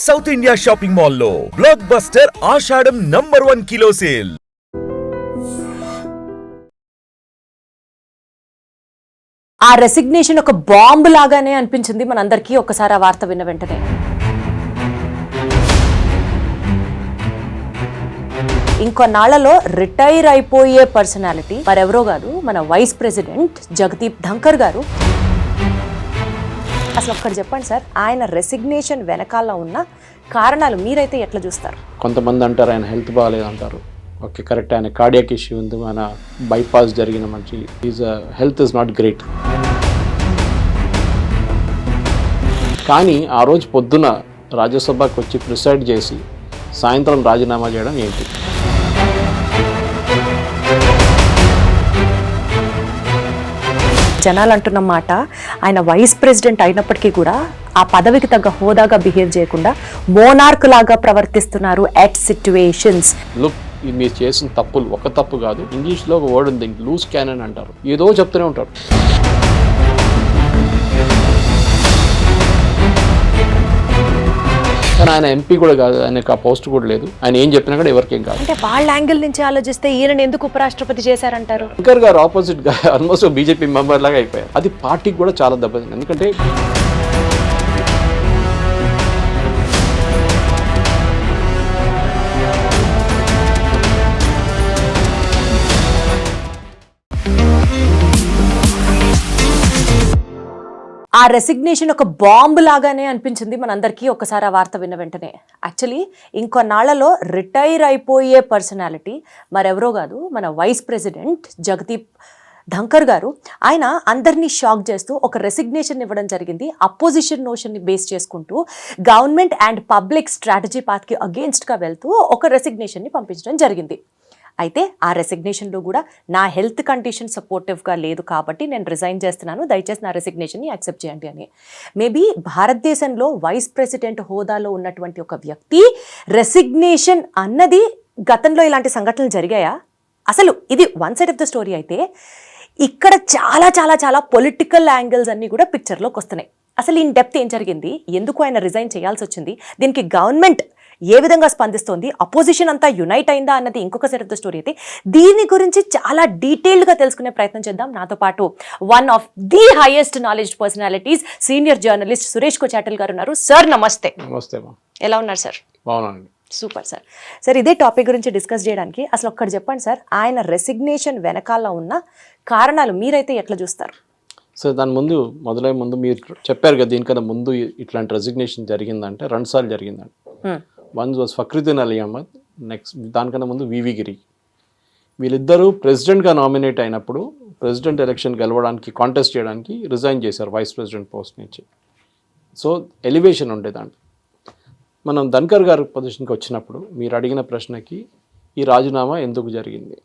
South India shopping మాల్లో block buster ఆషాఢం #1 kilo sale. ఆ resignation ఒక బాంబ్ లాగానే అనిపించింది మనందరికీ ఒక్కసారి ఆ వార్త విన్న వెంటనే. ఇంకొన్నాళ్లలో రిటైర్ అయిపోయే పర్సనాలిటీ మరెవరో కాదు, మన వైస్ ప్రెసిడెంట్ జగదీప్ ధంకర్ గారు. అసలు ఒక్కటి చెప్పండి సార్, ఆయన రెసిగ్నేషన్ వెనకాల ఉన్న కారణాలు మీరైతే ఎట్లా చూస్తారు? కొంతమంది అంటారు ఆయన హెల్త్ బాగాలేదు అంటారు. ఓకే, కరెక్ట్, ఆయన కార్డియాక్ ఇష్యూ ఉంది, మన బైపాస్ జరిగిన మంచి హెల్త్ ఇస్ నాట్ గ్రేట్. కానీ ఆ రోజు పొద్దున రాజ్యసభకు వచ్చి ప్రిసైడ్ చేసి సాయంత్రం రాజీనామా చేయడం ఏంటి? జనాలు అంటున్న మాట, ఆయన వైస్ ప్రెసిడెంట్ అయినప్పటికీ కూడా ఆ పదవికి తగ్గ హోదాగా బిహేవ్ చేయకుండా మోనార్క్ లాగా ప్రవర్తిస్తున్నారు ఎట్ సిచ్యువేషన్స్. లుక్, మీరు చేసిన తప్పులు ఒక తప్పు కాదు. ఇంగ్లీష్లో ఒక వర్డ్ ఉంది, లూజ్ క్యానన్ అంటారు. ఏదో చెప్తూనే ఉంటారు. కానీ ఆయన ఎంపీ కూడా కాదు, ఆయనకు ఆ పోస్ట్ కూడా లేదు. ఆయన ఏం చెప్పినా కూడా ఎవరికేం కాదు. అంటే వాళ్ళ యాంగిల్ నుంచి ఆలోచిస్తే ఈయనని ఎందుకు ఉపరాష్ట్రపతి చేశారంటారు? శంకర్ గారు ఆపోజిట్ గా ఆల్మోస్ట్ బీజేపీ మెంబర్ లాగా అయిపోయారు. అది పార్టీకి కూడా చాలా దెబ్బతింది. ఎందుకంటే ఆ రెసిగ్నేషన్ ఒక బాంబ్ లాగానే అనిపించింది మనందరికీ ఒక్కసారి ఆ వార్త విన్న వెంటనే. యాక్చువల్లీ ఇంకొన్నాళ్లలో రిటైర్ అయిపోయే పర్సనాలిటీ మరెవరో కాదు, మన వైస్ ప్రెసిడెంట్ జగదీప్ ధంకర్ గారు. ఆయన అందరినీ షాక్ చేస్తూ ఒక రెసిగ్నేషన్ ఇవ్వడం జరిగింది. అపోజిషన్ నోషన్ని బేస్ చేసుకుంటూ గవర్నమెంట్ అండ్ పబ్లిక్ స్ట్రాటజీ పాత్కి అగేన్స్ట్గా వెళ్తూ ఒక రెసిగ్నేషన్ని పంపించడం జరిగింది. అయితే ఆ రెసిగ్నేషన్లో కూడా నా హెల్త్ కండిషన్ సపోర్టివ్గా లేదు కాబట్టి నేను రిజైన్ చేస్తున్నాను, దయచేసి నా రెసిగ్నేషన్ని యాక్సెప్ట్ చేయండి అని. మేబీ భారతదేశంలో వైస్ ప్రెసిడెంట్ హోదాలో ఉన్నటువంటి ఒక వ్యక్తి రెసిగ్నేషన్ అన్నది, గతంలో ఇలాంటి సంఘటనలు జరిగాయా? అసలు ఇది one side of the story అయితే, ఇక్కడ చాలా చాలా చాలా పొలిటికల్ యాంగిల్స్ అన్నీ కూడా పిక్చర్లోకి వస్తున్నాయి. అసలు ఇన్ డెప్త్ ఏం జరిగింది, ఎందుకు ఆయన రిజైన్ చేయాల్సి వచ్చింది, దీనికి గవర్నమెంట్ ఏ విధంగా స్పందిస్తోంది, అపోజిషన్ అంతా యునైట్ అయిందా అన్నది ఇంకొక సైడ్ ఆఫ్ ద స్టోరీ అయితే, దీని గురించి చాలా డీటెయిల్డ్గా తెలుసుకునే ప్రయత్నం చేద్దాం. నాతో పాటు one of the highest knowledge personalities, senior journalist Suresh Kochattil గారు ఉన్నారు. సార్ నమస్తే. నమస్తే. ఎలా ఉన్నారు సార్? బాగున్నాను. Super sir. సార్, ఇదే టాపిక్ గురించి డిస్కస్ చేయడానికి అసలు ఒక్కటి చెప్పండి సార్, ఆయన రెసిగ్నేషన్ వెనకాల ఉన్న కారణాలు మీరైతే ఎట్లా చూస్తారు? సో దాని మొదలై ముందు మీరు చెప్పారు కదా, దీనికన్నా ముందు ఇట్లాంటి రెసిగ్నేషన్ జరిగిందంటే 2 సార్లు జరిగిందండి. One was Fakhruddin Ali Ahmed, next దానికన్నా ముందు వివి గిరి. వీళ్ళిద్దరూ ప్రెసిడెంట్గా నామినేట్ అయినప్పుడు ప్రెసిడెంట్ ఎలక్షన్ గెలవడానికి కాంటెస్ట్ చేయడానికి రిజైన్ చేశారు వైస్ ప్రెసిడెంట్ పోస్ట్ నుంచి. సో ఎలివేషన్ ఉండేదాంట్లో. మనం ధన్కర్ గారి పొజిషన్కి వచ్చినప్పుడు మీరు అడిగిన ప్రశ్నకి ఈ రాజీనామా ఎందుకు జరిగింది,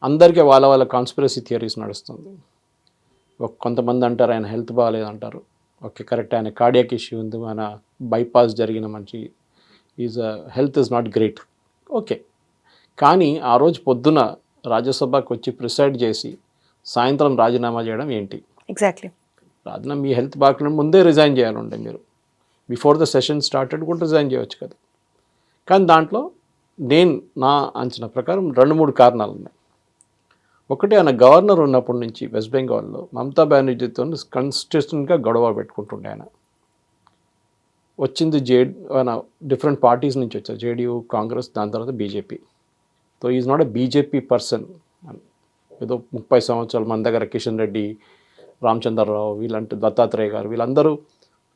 అందరికీ వాళ్ళ కాన్స్పిరసీ థియరీస్ నడుస్తుంది. కొంతమంది అంటారు ఆయన హెల్త్ బాగాలేదు అంటారు. ఓకే, కరెక్ట్, ఆయన కార్డియాక్ ఇష్యూ ఉంది, మన బైపాస్ జరిగిన మంచి health is not great. Okay, కానీ ఆ రోజు పొద్దున రాజ్యసభకు వచ్చి ప్రిసైడ్ చేసి సాయంత్రం రాజీనామా చేయడం ఏంటి? ఎగ్జాక్ట్లీ, రాజీనామా మీ హెల్త్ బాగా ముందే రిజైన్ చేయాలంటే మీరు బిఫోర్ ద సెషన్ స్టార్టెడ్ కూడా రిజైన్ చేయవచ్చు కదా. కానీ దాంట్లో నా అంచనా ప్రకారం 2-3 కారణాలు ఉన్నాయి. ఒకటి, ఆయన గవర్నర్ ఉన్నప్పటి నుంచి వెస్ట్ బెంగాల్లో మమతా బెనర్జీతో కన్సిస్టెంట్గా గొడవ పెట్టుకుంటుండే. ఆయన వచ్చింది డిఫరెంట్ పార్టీస్ నుంచి వచ్చారు, జేడీయూ, కాంగ్రెస్, దాని తర్వాత BJP. So is not a BJP person. ఏదో 30 సంవత్సరాలు మన దగ్గర కిషన్ రెడ్డి, రామచంద్రరావు, వీళ్ళంటే దత్తాత్రేయ గారు, వీళ్ళందరూ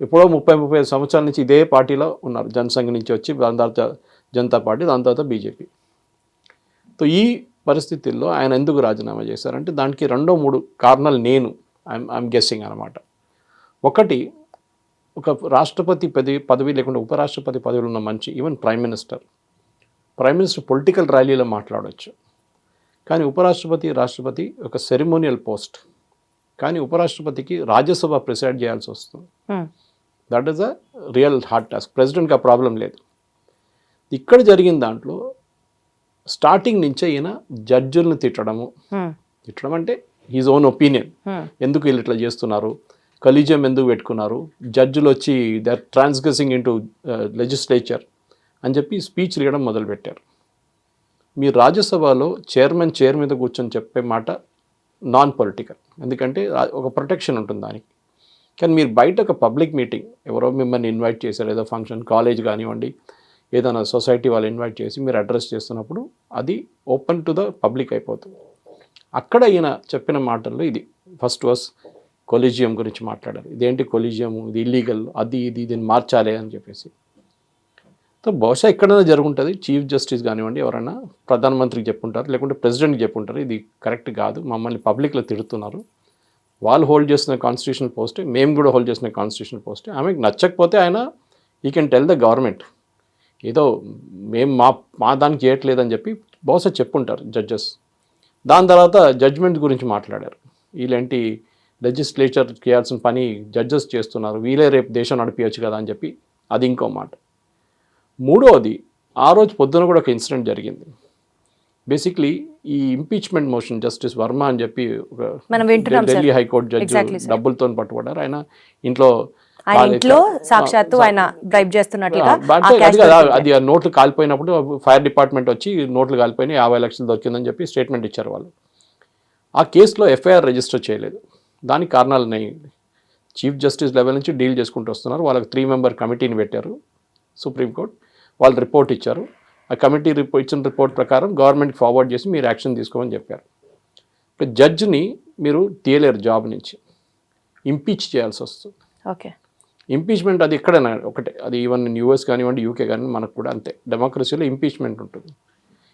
ఎప్పుడో 30-35 సంవత్సరాల నుంచి ఇదే పార్టీలో ఉన్నారు. జనసంఘ్ నుంచి వచ్చి దాని తర్వాత జనతా పార్టీ, దాని తర్వాత బీజేపీ. సో ఈ పరిస్థితుల్లో ఆయన ఎందుకు రాజీనామా చేశారంటే దానికి 2-3 కారణాలు ఐఎమ్ గెస్సింగ్ అనమాట. ఒకటి, ఒక రాష్ట్రపతి పదవి లేకుండా ఉపరాష్ట్రపతి పదవిలో ఉన్న మనిషి, ఈవెన్ ప్రైమ్ మినిస్టర్ పొలిటికల్ ర్యాలీలో మాట్లాడవచ్చు. కానీ రాష్ట్రపతి ఒక సెరిమోనియల్ పోస్ట్. కానీ ఉపరాష్ట్రపతికి రాజ్యసభ ప్రిసైడ్ చేయాల్సి వస్తుంది. That is a real hard task. ప్రెసిడెంట్కి ఆ ప్రాబ్లం లేదు. ఇక్కడ జరిగిన దాంట్లో స్టార్టింగ్ నుంచే ఈయన జడ్జిలను తిట్టడం అంటే హీజ్ ఓన్ ఒపీనియన్, ఎందుకు వీళ్ళు ఇట్లా చేస్తున్నారు, కొలీజియం ఎందుకు పెట్టుకున్నారు, జడ్జిలు వచ్చి దే ఆర్ ట్రాన్స్గ్రెసింగ్ ఇంటూ లెజిస్లేచర్ అని చెప్పి స్పీచ్ ఇవ్వడం మొదలుపెట్టారు. మీరు రాజ్యసభలో చైర్ మీద కూర్చొని చెప్పే మాట నాన్ పొలిటికల్, ఎందుకంటే ఒక ప్రొటెక్షన్ ఉంటుంది దానికి. కానీ మీరు బయట ఒక పబ్లిక్ మీటింగ్, ఎవరో మిమ్మల్ని ఇన్వైట్ చేశారు, ఏదో ఫంక్షన్, కాలేజ్ కానివ్వండి, ఏదైనా సొసైటీ వాళ్ళు ఇన్వైట్ చేసి మీరు అడ్రస్ చేస్తున్నప్పుడు అది ఓపెన్ టు ద పబ్లిక్ అయిపోతుంది. అక్కడ ఈయన చెప్పిన మాటల్లో ఇది ఫస్ట్ వాస్ కొలీజియం గురించి మాట్లాడారు. ఇదేంటి కొలీజియం, ఇది ఇల్లీగల్, అది దీన్ని మార్చాలి అని చెప్పేసి. సో బహుశా ఎక్కడైనా జరుగుంటుంది, చీఫ్ జస్టిస్ కానివ్వండి, ఎవరైనా ప్రధానమంత్రికి చెప్పుంటారు, లేకుంటే ప్రెసిడెంట్కి చెప్పుంటారు, ఇది కరెక్ట్ కాదు, మమ్మల్ని పబ్లిక్లో తిడుతున్నారు, వాళ్ళు హోల్డ్ చేసిన కాన్స్టిట్యూషనల్ పోస్టే, మేము కూడా హోల్డ్ చేసిన కాన్స్టిట్యూషనల్ పోస్టే, ఆమెకు నచ్చకపోతే ఆయన ఈ కెన్ టెల్ ద గవర్నమెంట్, ఏదో మేము మా దానికి చేయట్లేదని చెప్పి బహుశా చెప్పుంటారు జడ్జెస్. దాని తర్వాత జడ్జ్మెంట్ గురించి మాట్లాడారు. వీళ్ళేంటి లెజిస్లేచర్ చేయాల్సిన పని జడ్జెస్ చేస్తున్నారు, వీళ్ళే రేపు దేశం నడిపించచ్చు కదా అని చెప్పి అది ఇంకో మాట. మూడవది, ఆ రోజు పొద్దున కూడా ఒక ఇన్సిడెంట్ జరిగింది. బేసిక్లీ ఈ ఇంపీచ్మెంట్ మోషన్ జస్టిస్ వర్మ అని చెప్పి ఢిల్లీ హైకోర్టు జడ్జి డబ్బులతో పట్టుబడ్డారు. ఆయన ఇంట్లో సాక్షాత్తు ఆయన డ్రైవ్ చేస్తున్నట్టుగా అది నోట్లు కాలిపోయినప్పుడు ఫైర్ డిపార్ట్మెంట్ వచ్చి నోట్లు కాలిపోయినాయి, 50 లక్షలు దొరికిందని చెప్పి స్టేట్మెంట్ ఇచ్చారు వాళ్ళు. ఆ కేసులో ఎఫ్ఐఆర్ రిజిస్టర్ చేయలేదు. దానికి కారణాలు ఉన్నాయి. చీఫ్ జస్టిస్ లెవెల్ నుంచి డీల్ చేసుకుంటూ వస్తున్నారు. వాళ్ళకి 3 మెంబర్ కమిటీని పెట్టారు సుప్రీంకోర్టు. వాళ్ళు రిపోర్ట్ ఇచ్చారు. ఆ కమిటీ ఇచ్చిన రిపోర్ట్ ప్రకారం గవర్నమెంట్కి ఫార్వర్డ్ చేసి మీరు యాక్షన్ తీసుకోమని చెప్పారు. జడ్జిని మీరు తీయలేరు జాబ్ నుంచి, ఇంపీచ్ చేయాల్సి వస్తుంది. ఓకే, ఇంపీచ్మెంట్ అది ఎక్కడైనా ఒకటే, అది ఈవెన్ యూఎస్ కానివ్వండి, యూకే కానివ్వండి, మనకు కూడా అంతే. డెమోక్రసీలో ఇంపీచ్మెంట్ ఉంటుంది.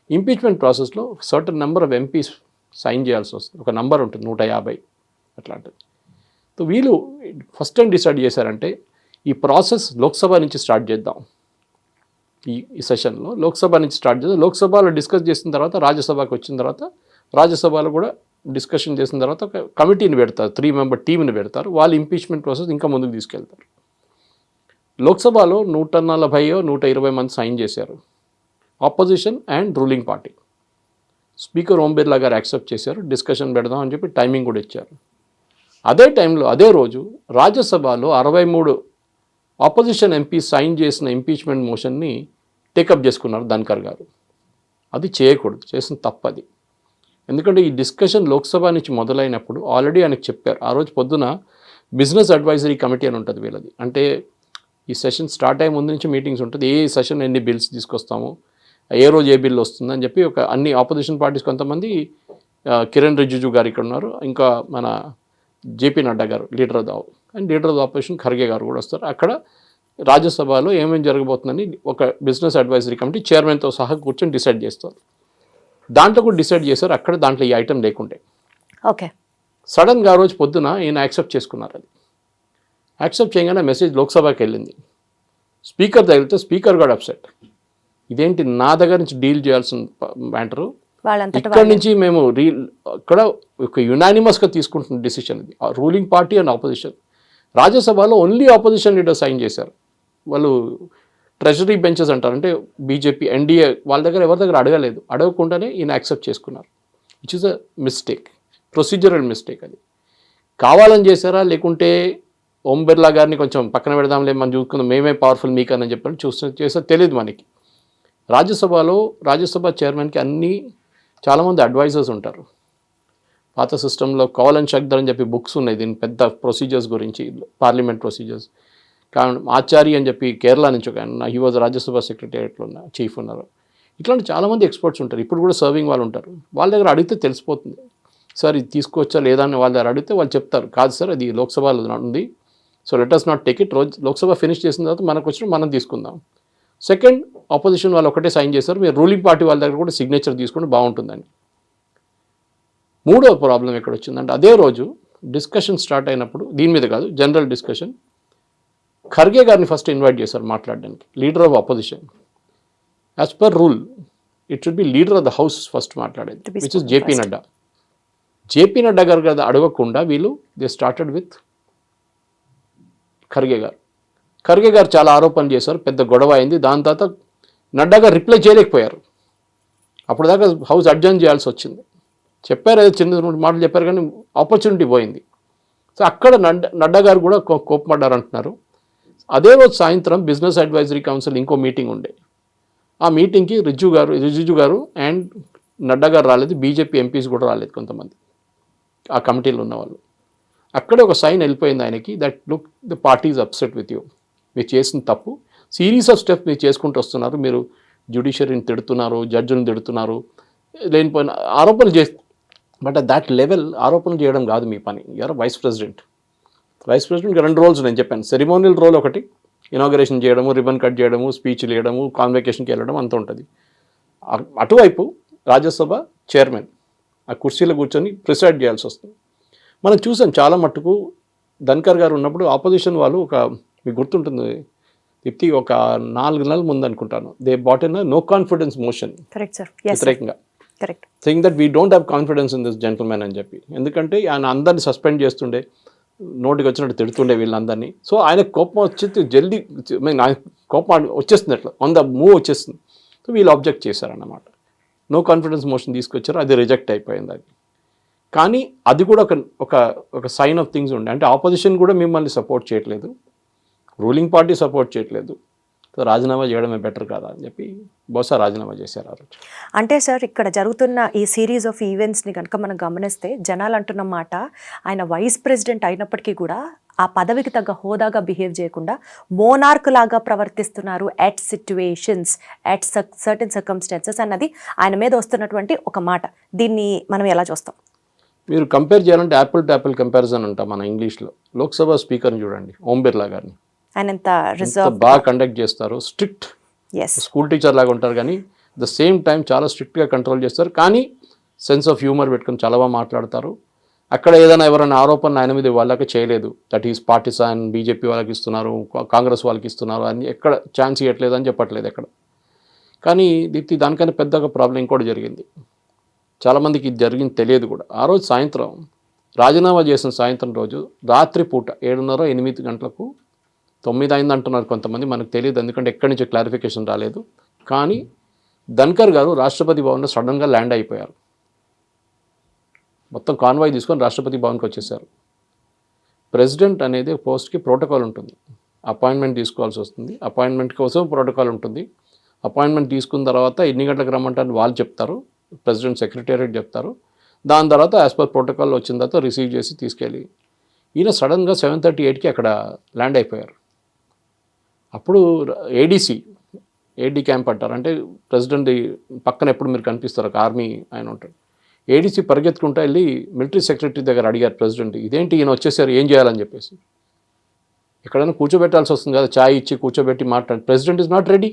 ఇంపీచ్మెంట్ ప్రాసెస్లో certain number of MPs sign చేయాల్సి వస్తుంది. ఒక నెంబర్ ఉంటుంది, 150 అట్లాంటిది. సో వీళ్ళు ఫస్ట్ టైం డిసైడ్ చేశారంటే ఈ ప్రాసెస్ లోక్సభ నుంచి స్టార్ట్ చేద్దాం, ఈ సెషన్లో లోక్సభ నుంచి స్టార్ట్ చేద్దాం. లోక్సభలో డిస్కస్ చేసిన తర్వాత రాజ్యసభకి వచ్చిన తర్వాత రాజ్యసభలో కూడా డిస్కషన్ చేసిన తర్వాత ఒక కమిటీని పెడతారు, 3 మెంబర్ టీంని పెడతారు. వాళ్ళు ఇంపీచ్మెంట్ ప్రాసెస్ ఇంకా ముందుకు తీసుకెళ్తారు. లోక్సభలో 140 120 మంది సైన్ చేశారు, opposition and ruling party. Speaker Om Birla గారు యాక్సెప్ట్ చేశారు, డిస్కషన్ పెడదాం అని చెప్పి టైమింగ్ కూడా ఇచ్చారు. అదే టైంలో అదే రోజు రాజ్యసభలో 63 ఆపోజిషన్ ఎంపీ సైన్ చేసిన ఇంపీచ్మెంట్ మోషన్ని టేకప్ చేసుకున్నారు ధన్కర్ గారు. అది చేయకూడదు, చేసిన తప్పది. ఎందుకంటే ఈ డిస్కషన్ లోక్సభ నుంచి మొదలైనప్పుడు ఆల్రెడీ ఆయనకు చెప్పారు. ఆ రోజు పొద్దున బిజినెస్ అడ్వైజరీ కమిటీ అని ఉంటుంది వీళ్ళది. అంటే ఈ సెషన్ స్టార్ట్ అయ్యే ముందు నుంచి మీటింగ్స్ ఉంటుంది, ఏ సెషన్ ఎన్ని బిల్స్ తీసుకొస్తాము, ఏ రోజు ఏ బిల్ వస్తుందని చెప్పి ఒక అన్ని ఆపోజిషన్ పార్టీస్ కొంతమంది, కిరణ్ రిజిజు గారు ఇక్కడ ఉన్నారు, ఇంకా మన జేపీ నడ్డా గారు leader of the and leader of the opposition Kharge గారు కూడా వస్తారు. అక్కడ రాజ్యసభలో ఏమేమి జరగబోతుందని ఒక బిజినెస్ అడ్వైజరీ కమిటీ చైర్మన్తో సహా కూర్చొని డిసైడ్ చేస్తారు. దాంట్లో కూడా డిసైడ్ చేశారు. అక్కడ దాంట్లో ఈ ఐటమ్ లేకుంటే ఓకే, సడన్గా ఆ రోజు పొద్దున ఈయన యాక్సెప్ట్ చేసుకున్నారు. అది యాక్సెప్ట్ చేయగానే మెసేజ్ లోక్సభకి వెళ్ళింది. స్పీకర్ తగిలితే స్పీకర్ కూడా అప్సెట్. ఇదేంటి నా దగ్గర నుంచి డీల్ చేయాల్సిన మ్యాటరు, ఇక్కడ నుంచి మేము ఇక్కడ ఒక యునానిమస్గా తీసుకుంటున్న డిసిషన్ ఇది, రూలింగ్ పార్టీ అండ్ ఆపోజిషన్. రాజ్యసభలో ఓన్లీ ఆపోజిషన్ లీడర్ సైన్ చేశారు. వాళ్ళు ట్రెజరీ బెంచెస్ అంటారు, అంటే బీజేపీ ఎన్డీఏ వాళ్ళ దగ్గర ఎవరి దగ్గర అడగలేదు. అడగకుండానే ఈయన యాక్సెప్ట్ చేసుకున్నారు, which is a mistake, procedural mistake. అది కావాలని చేశారా, లేకుంటే ఓం బిర్లా గారిని కొంచెం పక్కన పెడదాంలే మనం చూసుకుందాం, మేమే పవర్ఫుల్ మీకని చెప్పని చేస్తే తెలియదు మనకి. రాజ్యసభ చైర్మన్కి చాలామంది అడ్వైజర్స్ ఉంటారు. పాత సిస్టంలో కౌల్ అండ్ షక్దర్ అని చెప్పి బుక్స్ ఉన్నాయి దీని పెద్ద ప్రొసీజర్స్ గురించి, పార్లమెంట్ ప్రొసీజర్స్. కారణం ఆచార్య అని చెప్పి కేరళ నుంచి ఒక హీ వాజ్ రాజ్యసభ సెక్రటేరియట్లో ఉన్న చీఫ్ ఉన్నారు. ఇట్లాంటి చాలామంది ఎక్స్పర్ట్స్ ఉంటారు, ఇప్పుడు కూడా సర్వింగ్ వాళ్ళు ఉంటారు. వాళ్ళ దగ్గర అడిగితే తెలిసిపోతుంది, సార్ ఇది తీసుకోవచ్చా లేదా అని వాళ్ళ దగ్గర అడిగితే వాళ్ళు చెప్తారు, కాదు సార్ అది లోక్సభలో ఉంది, so let us not take it. Lok Sabha finish చేసిన తర్వాత మనకు వచ్చిన మనం తీసుకుందాం. సెకండ్, ఆపోజిషన్ వాళ్ళు ఒకటే సైన్ చేశారు, మీరు రూలింగ్ పార్టీ వాళ్ళ దగ్గర కూడా సిగ్నేచర్ తీసుకుంటే బాగుంటుందని. మూడో ప్రాబ్లం ఎక్కడ వచ్చిందంటే అదే రోజు డిస్కషన్ స్టార్ట్ అయినప్పుడు, దీని మీద కాదు జనరల్ డిస్కషన్, ఖర్గే గారిని ఫస్ట్ ఇన్వైట్ చేశారు మాట్లాడడానికి, leader of opposition. As per rule it should be leader of the house first మాట్లాడేది, which is JP Nadda. JP Nadda గారు కదా అడగకుండా వీళ్ళు దే స్టార్టెడ్ విత్ ఖర్గే గారు. ఖర్గే గారు చాలా ఆరోపణలు చేశారు, పెద్ద గొడవ అయింది. దాని తర్వాత నడ్డా గారు రిప్లై చేయలేకపోయారు. అప్పుడు దాకా హౌస్ అడ్జర్న్ చేయాల్సి వచ్చింది. చెప్పారు, ఏదో చిన్న మాటలు చెప్పారు, కానీ ఆపర్చునిటీ పోయింది. సో అక్కడ నడ్డా గారు కూడా కోపపడ్డారు అంటున్నారు. అదే రోజు సాయంత్రం బిజినెస్ అడ్వైజరీ కౌన్సిల్ ఇంకో మీటింగ్ ఉండే. ఆ మీటింగ్కి రిజిజు గారు అండ్ నడ్డా గారు రాలేదు, బీజేపీ ఎంపీస్ కూడా రాలేదు కొంతమంది ఆ కమిటీలో ఉన్నవాళ్ళు. అక్కడే ఒక సైన్ వెళ్ళిపోయింది ఆయనకి, that look the party is upset with you, మీరు చేసిన తప్పు, సిరీస్ ఆఫ్ స్టెప్ మీరు చేసుకుంటూ వస్తున్నారు, మీరు జ్యుడిషియరీని తిడుతున్నారు, జడ్జిని తిడుతున్నారు, లేనిపోయిన ఆరోపణలు చేస్తారు. బట్ అట్ దాట్ లెవెల్ ఆరోపణలు చేయడం కాదు మీ పని. You are vice president. వైస్ ప్రెసిడెంట్కి 2 రోల్స్ నేను చెప్పాను. సెరిమోనియల్ రోల్ ఒకటి, ఇనాగరేషన్ చేయడము, రిబన్ కట్ చేయడము, స్పీచ్లు ఇవ్వడము, కాన్వకేషన్కి వెళ్ళడం అంత ఉంటుంది. అటువైపు రాజ్యసభ చైర్మన్ ఆ కుర్చీలో కూర్చొని ప్రిసైడ్ చేయాల్సి వస్తుంది. మనం చూసాం చాలా మట్టుకు ధన్కర్ గారు ఉన్నప్పుడు ఆపోజిషన్ వాళ్ళు మీకు గుర్తుంటుంది దీప్తి, ఒక 4 నెలల ముందు అనుకుంటాను, they brought in no confidence motion వ్యతిరేకంగా, think that we don't have confidence in this gentlemen అని చెప్పి. ఎందుకంటే ఆయన అందరిని సస్పెండ్ చేస్తుండే, నోటికి వచ్చినట్టు తిడుతుండే వీళ్ళందరినీ. సో ఆయన కోపం వచ్చి జల్దీ కోపం వచ్చేస్తుంది, అట్లా ఆన్ ద మూవ్ వచ్చేస్తుంది. సో వీళ్ళు ఆబ్జెక్ట్ చేశారన్నమాట, నో కాన్ఫిడెన్స్ మోషన్ తీసుకొచ్చారు, అది రిజెక్ట్ అయిపోయింది అది. కానీ అది కూడా ఒక సైన్ ఆఫ్ థింగ్స్ ఉండే, అంటే ఆపోజిషన్ కూడా మిమ్మల్ని సపోర్ట్ చేయట్లేదు, రూలింగ్ పార్టీ సపోర్ట్ చేయట్లేదు, సో రాజీనామా చేయడమే బెటర్ కదా అని చెప్పి బహుశా రాజీనామా చేశారు ఆ రోజు. అంటే సార్ ఇక్కడ జరుగుతున్న ఈ సిరీస్ ఆఫ్ ఈవెంట్స్ని కనుక మనం గమనిస్తే జనాలు అంటున్న మాట, ఆయన వైస్ ప్రెసిడెంట్ అయినప్పటికీ కూడా ఆ పదవికి తగ్గ హోదాగా బిహేవ్ చేయకుండా మోనార్క్ లాగా ప్రవర్తిస్తున్నారు at situations, at certain circumstances అన్నది ఆయన మీద వస్తున్నటువంటి ఒక మాట. దీన్ని మనం ఎలా చూస్తాం? మీరు కంపేర్ చేయాలంటే యాపిల్ టు యాపిల్ కంపారిజన్ అంటాం మన ఇంగ్లీష్లో. లోక్సభ స్పీకర్ని చూడండి, ఓం బిర్లా గారిని, ఆయన ఎంత రిజర్వ్ బాగా కండక్ట్ చేస్తారు, స్ట్రిక్ట్ స్కూల్ టీచర్ లాగా ఉంటారు, కానీ ద సేమ్ టైం చాలా స్ట్రిక్ట్గా కంట్రోల్ చేస్తారు, కానీ సెన్స్ ఆఫ్ హ్యూమర్ పెట్టుకుని చాలా బాగా మాట్లాడతారు. అక్కడ ఏదైనా ఎవరైనా ఆరోపణ ఆయన మీద వాళ్ళకి చేయలేదు, దట్ ఈస్ పార్టిసాన్, బీజేపీ వాళ్ళకి ఇస్తున్నారు, కాంగ్రెస్ వాళ్ళకి ఇస్తున్నారు అని ఎక్కడ ఛాన్స్ ఇవ్వట్లేదు అని చెప్పట్లేదు ఎక్కడ. కానీ దీప్తి దానికన్నా పెద్దగా ప్రాబ్లం ఇంకోటి జరిగింది, చాలామందికి ఇది జరిగింది తెలియదు కూడా. ఆ రోజు సాయంత్రం రాజీనామా చేసిన సాయంత్రం రోజు రాత్రి పూట 7:30, 8 గంటలకు 9 అయింది అంటున్నారు కొంతమంది, మనకు తెలియదు ఎందుకంటే ఎక్కడి నుంచి క్లారిఫికేషన్ రాలేదు. కానీ ధన్కర్ గారు రాష్ట్రపతి భవన్లో సడన్గా ల్యాండ్ అయిపోయారు, మొత్తం కాన్వాయ్ తీసుకొని రాష్ట్రపతి భవన్కి వచ్చేసారు. ప్రెసిడెంట్ అనేది పోస్ట్కి ప్రోటోకాల్ ఉంటుంది, అపాయింట్మెంట్ తీసుకోవాల్సి వస్తుంది, అపాయింట్మెంట్ కోసం ప్రోటోకాల్ ఉంటుంది. అపాయింట్మెంట్ తీసుకున్న తర్వాత ఎన్ని గంటలకు రమ్మంటారని వాళ్ళు చెప్తారు, ప్రెసిడెంట్ సెక్రటేరియట్ చెప్తారు. దాని తర్వాత యాజ్ పర్ ప్రోటోకాల్ వచ్చిన తర్వాత రిసీవ్ చేసి తీసుకెళ్ళి, ఈయన సడన్గా 7:38కి అక్కడ ల్యాండ్ అయిపోయారు. అప్పుడు ఏడీ క్యాంప్ అంటారు, అంటే ప్రెసిడెంట్ పక్కన ఎప్పుడు మీరు కనిపిస్తారు, ఒక ఆర్మీ ఆయన ఉంటాడు. ఏడీసీ పరిగెత్తుకుంటూ వెళ్ళి మిలిటరీ సెక్రటరీ దగ్గర అడిగారు ప్రెసిడెంట్, ఇదేంటి ఈయన వచ్చేసారు ఏం చేయాలని చెప్పేసి. ఎక్కడైనా కూర్చోబెట్టాల్సి వస్తుంది కదా, ఛాయ్ ఇచ్చి కూర్చోబెట్టి మాట్లాడి, ప్రెసిడెంట్ ఈజ్ నాట్ రెడీ.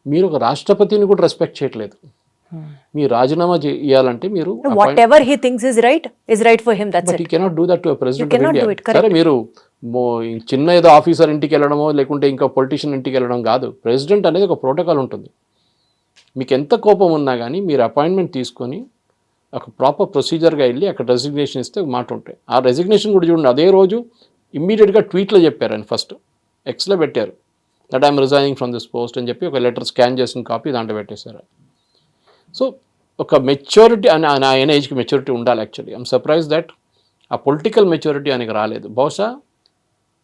మీరు ఒక రాష్ట్రపతిని కూడా రెస్పెక్ట్ చేయట్లేదు. మీరు రాజీనామా చేయాలంటే మీరు whatever he thinks is right for him, that's but it. you cannot do that to a president You of cannot India. do it, correct. సరే మీరు చిన్న ఏదో ఆఫీసర్ ఇంటికి వెళ్ళడమో లేకుంటే ఇంకా పొలిటీషియన్ ఇంటికి వెళ్ళడం కాదు. ప్రెసిడెంట్ అనేది ఒక ప్రోటోకాల్ ఉంటుంది. మీకు ఎంత కోపం ఉన్నా కానీ మీరు అపాయింట్మెంట్ తీసుకొని ఒక ప్రాపర్ ప్రొసీజర్గా వెళ్ళి అక్కడ రెసిగ్నేషన్ ఇస్తే ఒక మాట ఉంటాయి. ఆ రెసిగ్నేషన్ కూడా చూడండి, అదే రోజు ఇమ్మీడియట్గా ట్వీట్లో చెప్పారు ఆయన, ఫస్ట్ ఎక్స్లో పెట్టారు, that I'm resigning from this post అని చెప్పి ఒక లెటర్ స్కాన్ చేసిన కాపీ దాంట్లో పెట్టేశారు. సో ఒక మెచ్యూరిటీ ఆయన ఏజ్కి మెచ్యూరిటీ ఉండాలి యాక్చువల్లీ. ఐఎమ్ సర్ప్రైజ్ దట్ ఆ పొలిటికల్ మెచ్యూరిటీ ఆయనకి రాలేదు. బహుశా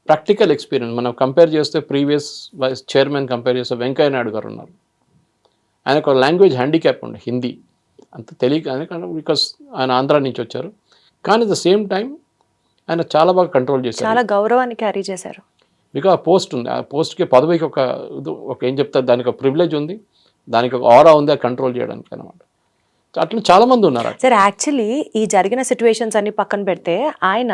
ప్రాక్టికల్ ఎక్స్పీరియన్స్ మనం కంపేర్ చేస్తే ప్రీవియస్ వైస్ చైర్మన్ కంపేర్ చేస్తే వెంకయ్య నాయుడు గారు ఉన్నారు, ఆయనకు ఒక లాంగ్వేజ్ హ్యాండిక్యాప్ ఉండే, హిందీ అంత తెలియక, బికాస్ ఆయన ఆంధ్ర నుంచి వచ్చారు. కానీ ద సేమ్ టైం ఆయన చాలా బాగా కంట్రోల్ చేశారు, చాలా గౌరవాన్ని క్యారీ చేశారు. బికాస్ ఆ పోస్ట్ ఉంది, ఆ పోస్ట్కి పదవికి ఒక ఏం చెప్తారు, దానికి ఒక ప్రివిలేజ్ ఉంది, దానికి ఒక ఆరా ఉంది ఆ కంట్రోల్ చేయడానికి అనమాట. అట్లా చాలామంది ఉన్నారు సార్. యాక్చువల్లీ ఈ జరిగిన సిచ్యువేషన్స్ అన్ని పక్కన పెడితే ఆయన